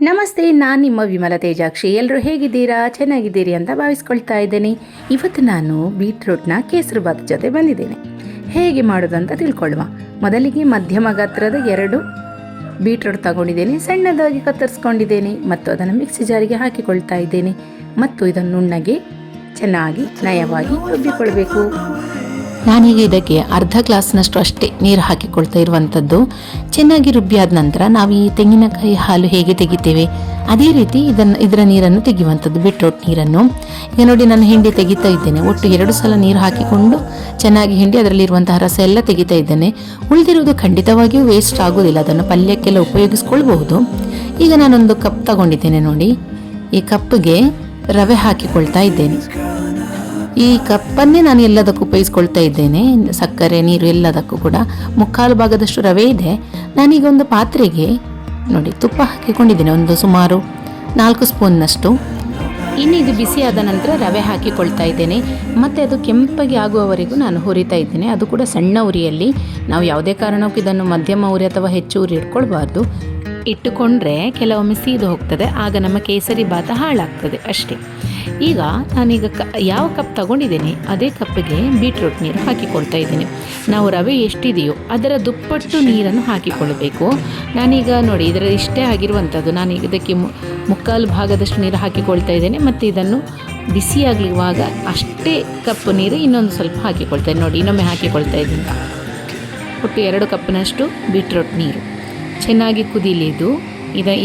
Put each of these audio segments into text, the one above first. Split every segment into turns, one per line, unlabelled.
ನಮಸ್ತೆ, ನಾನು ನಿಮ್ಮ ವಿಮಲ ತೇಜಾಕ್ಷಿ. ಎಲ್ಲರೂ ಹೇಗಿದ್ದೀರಾ? ಚೆನ್ನಾಗಿದ್ದೀರಿ ಅಂತ ಭಾವಿಸ್ಕೊಳ್ತಾ ಇದ್ದೇನೆ. ಇವತ್ತು ನಾನು ಬೀಟ್ರೂಟ್ನ ಕೇಸರಿಬಾತ್ ಜೊತೆ ಬಂದಿದ್ದೇನೆ. ಹೇಗೆ ಮಾಡೋದು ಅಂತ ತಿಳ್ಕೊಳ್ಳುವ. ಮೊದಲಿಗೆ ಮಧ್ಯಮ ಗಾತ್ರದ 2 ಬೀಟ್ರೂಟ್ ತಗೊಂಡಿದ್ದೇನೆ. ಸಣ್ಣದಾಗಿ ಕತ್ತರಿಸ್ಕೊಂಡಿದ್ದೇನೆ ಮತ್ತು ಅದನ್ನು ಮಿಕ್ಸಿ ಜಾರಿಗೆ ಹಾಕಿಕೊಳ್ತಾ ಇದ್ದೇನೆ. ಮತ್ತು ಇದನ್ನು ನುಣ್ಣಗೆ ಚೆನ್ನಾಗಿ ನಯವಾಗಿ ರುಬ್ಬಿಕೊಳ್ಬೇಕು. ನಾನೀಗ ಇದಕ್ಕೆ ಅರ್ಧ ಗ್ಲಾಸ್ನಷ್ಟು ಅಷ್ಟೇ ನೀರು ಹಾಕಿಕೊಳ್ತಾ ಇರುವಂಥದ್ದು. ಚೆನ್ನಾಗಿ ರುಬ್ಬಿಯಾದ ನಂತರ ನಾವು ಈ ತೆಂಗಿನಕಾಯಿ ಹಾಲು ಹೇಗೆ ತೆಗಿತೇವೆ ಅದೇ ರೀತಿ ಇದರ ನೀರನ್ನು ತೆಗೆಯುವಂಥದ್ದು, ಬೀಟ್ರೂಟ್ ನೀರನ್ನು. ಈಗ ನೋಡಿ, ನಾನು ಹಿಂಡಿ ತೆಗಿತಾ ಇದ್ದೇನೆ. ಒಟ್ಟು 2 ಸಲ ನೀರು ಹಾಕಿಕೊಂಡು ಚೆನ್ನಾಗಿ ಹಿಂಡಿ ಅದರಲ್ಲಿರುವಂತಹ ರಸ ಎಲ್ಲ ತೆಗಿತಾ ಇದ್ದೇನೆ. ಉಳಿದಿರುವುದು ಖಂಡಿತವಾಗಿಯೂ ವೇಸ್ಟ್ ಆಗೋದಿಲ್ಲ, ಅದನ್ನು ಪಲ್ಯಕ್ಕೆಲ್ಲ ಉಪಯೋಗಿಸ್ಕೊಳ್ಬಹುದು. ಈಗ ನಾನೊಂದು ಕಪ್ ತಗೊಂಡಿದ್ದೇನೆ ನೋಡಿ. ಈ ಕಪ್ಪಿಗೆ ರವೆ ಹಾಕಿಕೊಳ್ತಾ ಇದ್ದೇನೆ. ಈ ಕಪ್ಪನ್ನೇ ನಾನು ಎಲ್ಲದಕ್ಕೂ ಉಪಯೋಗಿಸ್ಕೊಳ್ತಾ ಇದ್ದೇನೆ, ಸಕ್ಕರೆ ನೀರು ಎಲ್ಲದಕ್ಕೂ ಕೂಡ. 3/4 ಭಾಗದಷ್ಟು ರವೆ ಇದೆ. ನಾನೀಗ ಒಂದು ಪಾತ್ರೆಗೆ ನೋಡಿ ತುಪ್ಪ ಹಾಕಿಕೊಂಡಿದ್ದೇನೆ, ಒಂದು ಸುಮಾರು 4 ಸ್ಪೂನ್ನಷ್ಟು. ಇನ್ನು ಇದು ಬಿಸಿಯಾದ ನಂತರ ರವೆ ಹಾಕಿಕೊಳ್ತಾ ಇದ್ದೇನೆ. ಮತ್ತು ಅದು ಕೆಂಪಗೆ ಆಗುವವರೆಗೂ ನಾನು ಹುರಿತಾ ಇದ್ದೇನೆ, ಅದು ಕೂಡ ಸಣ್ಣ ಉರಿಯಲ್ಲಿ. ನಾವು ಯಾವುದೇ ಕಾರಣಕ್ಕೂ ಇದನ್ನು ಮಧ್ಯಮ ಉರಿ ಅಥವಾ ಹೆಚ್ಚು ಉರಿ ಇಟ್ಕೊಳ್ಬಾರ್ದು. ಇಟ್ಟುಕೊಂಡ್ರೆ ಕೆಲವೊಮ್ಮೆ ಸೀದು ಹೋಗ್ತದೆ, ಆಗ ನಮ್ಮ ಕೇಸರಿ ಬಾತ ಹಾಳಾಗ್ತದೆ ಅಷ್ಟೇ. ಈಗ ನಾನೀಗ ಯಾವ ಕಪ್ ತಗೊಂಡಿದ್ದೇನೆ ಅದೇ ಕಪ್ಪಿಗೆ ಬೀಟ್ರೂಟ್ ನೀರು ಹಾಕಿಕೊಳ್ತಾ ಇದ್ದೇನೆ. ನಾವು ರವೆ ಎಷ್ಟಿದೆಯೋ ಅದರ ದುಪ್ಪಟ್ಟು ನೀರನ್ನು ಹಾಕಿಕೊಳ್ಳಬೇಕು. ನಾನೀಗ ನೋಡಿ ಇದರ ಇಷ್ಟೇ ಆಗಿರುವಂಥದ್ದು. ನಾನೀಗ ಇದಕ್ಕೆ 3/4 ಭಾಗದಷ್ಟು ನೀರು ಹಾಕಿಕೊಳ್ತಾ ಇದ್ದೇನೆ. ಮತ್ತು ಇದನ್ನು ಬಿಸಿಯಾಗುವಾಗ ಅಷ್ಟೇ ಕಪ್ ನೀರು ಇನ್ನೊಂದು ಸ್ವಲ್ಪ ಹಾಕಿಕೊಳ್ತಾ ಇದ್ದೇನೆ. ನೋಡಿ, ಇನ್ನೊಮ್ಮೆ ಹಾಕಿಕೊಳ್ತಾ ಇದ್ದೀನಿ. ಒಟ್ಟು 2 ಕಪ್ನಷ್ಟು ಬೀಟ್ರೂಟ್ ನೀರು ಚೆನ್ನಾಗಿ ಕುದೀಲಿದ್ದು.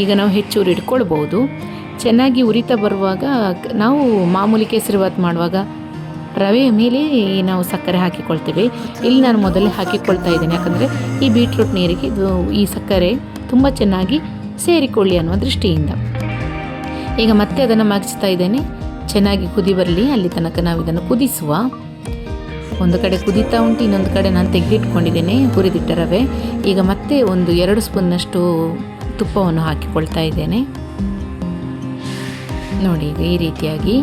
ಈಗ ನಾವು ಹೆಚ್ಚು ಉರಿ ಇಟ್ಕೊಳ್ಬೋದು. ಚೆನ್ನಾಗಿ ಉರಿತಾ ಬರುವಾಗ ನಾವು ಮಾಮೂಲಿ ಕೇಸರಿಬಾತ್ ಮಾಡುವಾಗ ರವೆಯ ಮೇಲೆ ನಾವು ಸಕ್ಕರೆ ಹಾಕಿಕೊಳ್ತೇವೆ. ಇಲ್ಲಿ ನಾನು ಮೊದಲೇ ಹಾಕಿಕೊಳ್ತಾ ಇದ್ದೇನೆ, ಯಾಕಂದರೆ ಈ ಬೀಟ್ರೂಟ್ ನೀರಿಗೆ ಈ ಸಕ್ಕರೆ ತುಂಬ ಚೆನ್ನಾಗಿ ಸೇರಿಕೊಳ್ಳಿ ಅನ್ನುವ ದೃಷ್ಟಿಯಿಂದ. ಈಗ ಮತ್ತೆ ಅದನ್ನು ಮಗ್ಚ್ತಾ ಇದ್ದೇನೆ. ಚೆನ್ನಾಗಿ ಕುದಿ ಬರಲಿ ಅಲ್ಲಿ ತನಕ ನಾವು ಇದನ್ನು ಕುದಿಸುವ. ಒಂದು ಕಡೆ ಕುದೀತಾ ಉಂಟು, ಇನ್ನೊಂದು ಕಡೆ ನಾನು ತೆಗೆದಿಟ್ಕೊಂಡಿದ್ದೇನೆ ಹುರಿದಿಟ್ಟ ರವೆ. ಈಗ ಮತ್ತೆ ಒಂದು 2 ಸ್ಪೂನ್ನಷ್ಟು ತುಪ್ಪವನ್ನು ಹಾಕಿಕೊಳ್ತಾ ಇದ್ದೇನೆ ನೋಡಿ. ಈಗ ಈ ರೀತಿಯಾಗಿ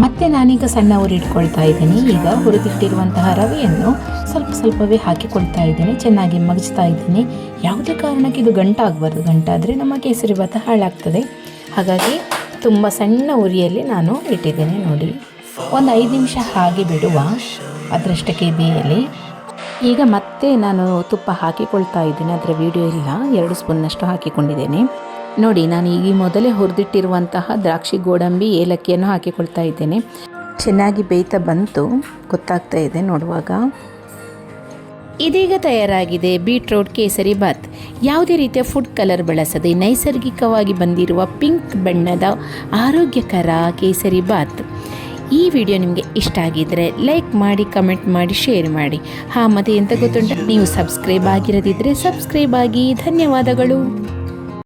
ಮತ್ತೆ ನಾನೀಗ ಸಣ್ಣ ಉರಿ ಇಟ್ಕೊಳ್ತಾ ಇದ್ದೀನಿ. ಈಗ ಹುರಿದಿಟ್ಟಿರುವಂತಹ ರವೆಯನ್ನು ಸ್ವಲ್ಪವೇ ಹಾಕಿಕೊಳ್ತಾ ಇದ್ದೇನೆ. ಚೆನ್ನಾಗಿ ಮಗ್ಚ್ತಾ ಇದ್ದೀನಿ. ಯಾವುದೇ ಕಾರಣಕ್ಕೆ ಇದು ಗಂಟಾಗಬಾರ್ದು. ಗಂಟಾದರೆ ನಮ್ಮ ಕೇಸರಿಬಾತ ಹಾಳಾಗ್ತದೆ. ಹಾಗಾಗಿ ತುಂಬ ಸಣ್ಣ ಉರಿಯಲ್ಲಿ ನಾನು ಇಟ್ಟಿದ್ದೇನೆ ನೋಡಿ. ಒಂದು 5 ನಿಮಿಷ ಹಾಗೆ ಬಿಡುವ, ಅದರಷ್ಟಕ್ಕೆ ಬೇಯಲಿ. ಈಗ ಮತ್ತೆ ನಾನು ತುಪ್ಪ ಹಾಕಿಕೊಳ್ತಾ ಇದ್ದೇನೆ. ಅದರ ವಿಡಿಯೋ ಇಲ್ಲ, 2 ಸ್ಪೂನ್ನಷ್ಟು ಹಾಕಿಕೊಂಡಿದ್ದೇನೆ ನೋಡಿ. ನಾನು ಈಗ ಮೊದಲೇ ಹುರಿದಿಟ್ಟಿರುವಂತಹ ದ್ರಾಕ್ಷಿ, ಗೋಡಂಬಿ, ಏಲಕ್ಕಿಯನ್ನು ಹಾಕಿಕೊಳ್ತಾ ಇದ್ದೇನೆ. ಚೆನ್ನಾಗಿ ಬೇಯ್ತಾ ಬಂತು, ಗೊತ್ತಾಗ್ತಾ ಇದೆ ನೋಡುವಾಗ. ಇದೀಗ ತಯಾರಾಗಿದೆ ಬೀಟ್ರೂಟ್ ಕೇಸರಿ ಬಾತ್. ಯಾವುದೇ ರೀತಿಯ ಫುಡ್ ಕಲರ್ ಬಳಸದೆ ನೈಸರ್ಗಿಕವಾಗಿ ಬಂದಿರುವ ಪಿಂಕ್ ಬಣ್ಣದ ಆರೋಗ್ಯಕರ ಕೇಸರಿ ಬಾತ್. ಈ ವಿಡಿಯೋ ನಿಮಗೆ ಇಷ್ಟ ಆಗಿದ್ದರೆ ಲೈಕ್ ಮಾಡಿ, ಕಮೆಂಟ್ ಮಾಡಿ, ಶೇರ್ ಮಾಡಿ. ಮತ್ತು ಎಂತ ಗೊತ್ತುಂಟ, ನೀವು ಸಬ್ಸ್ಕ್ರೈಬ್ ಆಗಿರದಿದ್ದರೆ ಸಬ್ಸ್ಕ್ರೈಬ್ ಆಗಿ. ಧನ್ಯವಾದಗಳು.